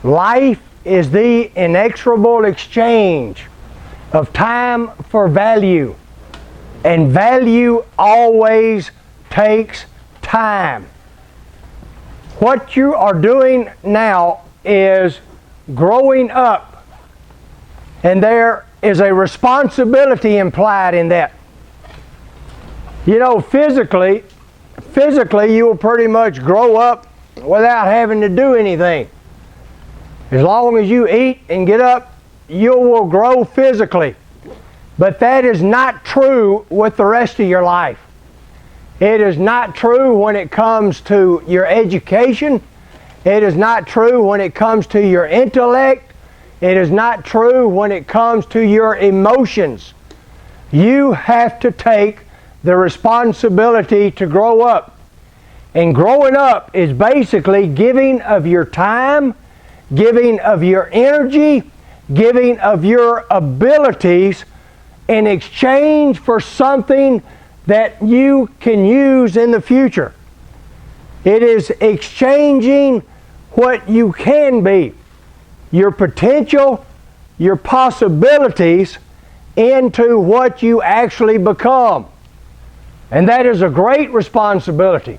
Life is the inexorable exchange of time for value. And value always takes time. What you are doing now is growing up. And there is a responsibility implied in that. You know, physically you will pretty much grow up without having to do anything. As long as you eat and get up, you will grow physically. But that is not true with the rest of your life. It is not true when it comes to your education. It is not true when it comes to your intellect. It is not true when it comes to your emotions. You have to take the responsibility to grow up. And growing up is basically giving of your time, giving of your energy, giving of your abilities in exchange for something that you can use in the future. It is exchanging what you can be, your potential, your possibilities, into what you actually become. And that is a great responsibility.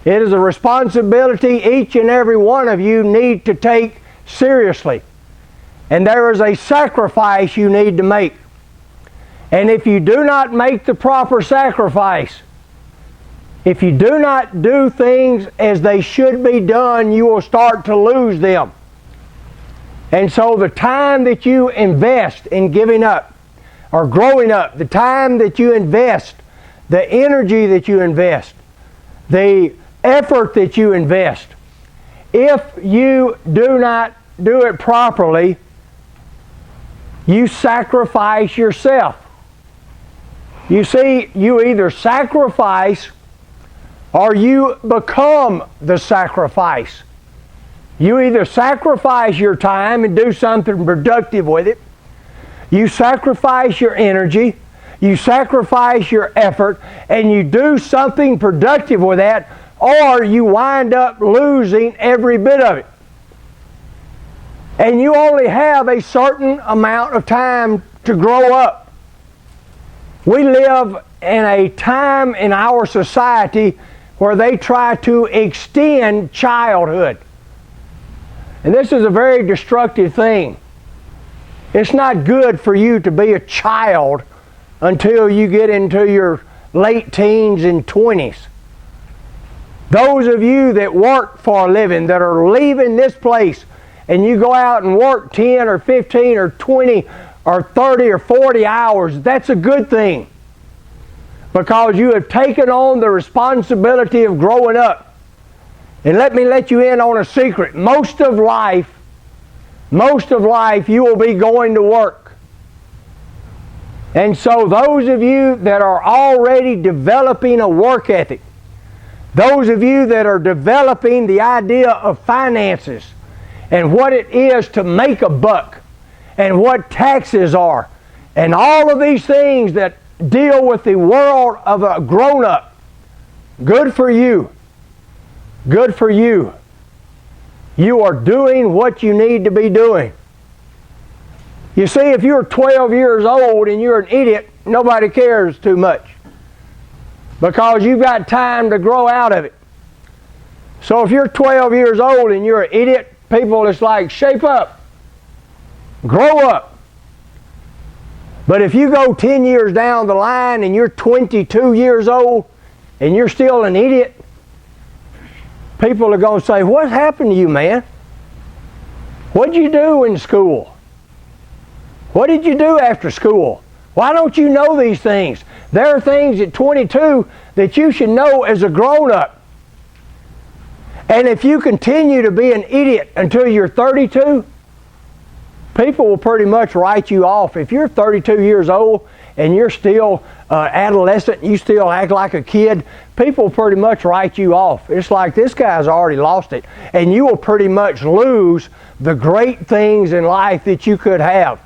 It is a responsibility each and every one of you need to take seriously. And there is a sacrifice you need to make. And if you do not make the proper sacrifice, if you do not do things as they should be done, you will start to lose them. And so the time that you invest in giving up or growing up, the time that you invest, the energy that you invest, the effort that you invest, if you do not do it properly, you sacrifice yourself. You see, you either sacrifice or you become the sacrifice. You either sacrifice your time and do something productive with it. You sacrifice your energy. You sacrifice your effort and you do something productive with that, or you wind up losing every bit of it. And you only have a certain amount of time to grow up. We live in a time in our society where they try to extend childhood. And this is a very destructive thing. It's not good for you to be a child until you get into your late teens and 20s. Those of you that work for a living, that are leaving this place, and you go out and work 10 or 15 or 20 or 30 or 40 hours, that's a good thing. Because you have taken on the responsibility of growing up. And let me let you in on a secret. Most of life, you will be going to work. And so those of you that are already developing a work ethic, those of you that are developing the idea of finances and what it is to make a buck and what taxes are and all of these things that deal with the world of a grown-up, good for you. Good for you. You are doing what you need to be doing. You see, if you're 12 years old and you're an idiot, nobody cares too much because you've got time to grow out of it. So if you're 12 years old and you're an idiot, people is like, shape up, grow up. But if you go 10 years down the line and you're 22 years old and you're still an idiot, people are going to say, what happened to you, man? What did you do in school? What did you do after school? Why don't you know these things? There are things at 22 that you should know as a grown-up. And if you continue to be an idiot until you're 32, people will pretty much write you off. If you're 32 years old and you're still adolescent, you still act like a kid, people pretty much write you off. It's like, this guy's already lost it. And you will pretty much lose the great things in life that you could have.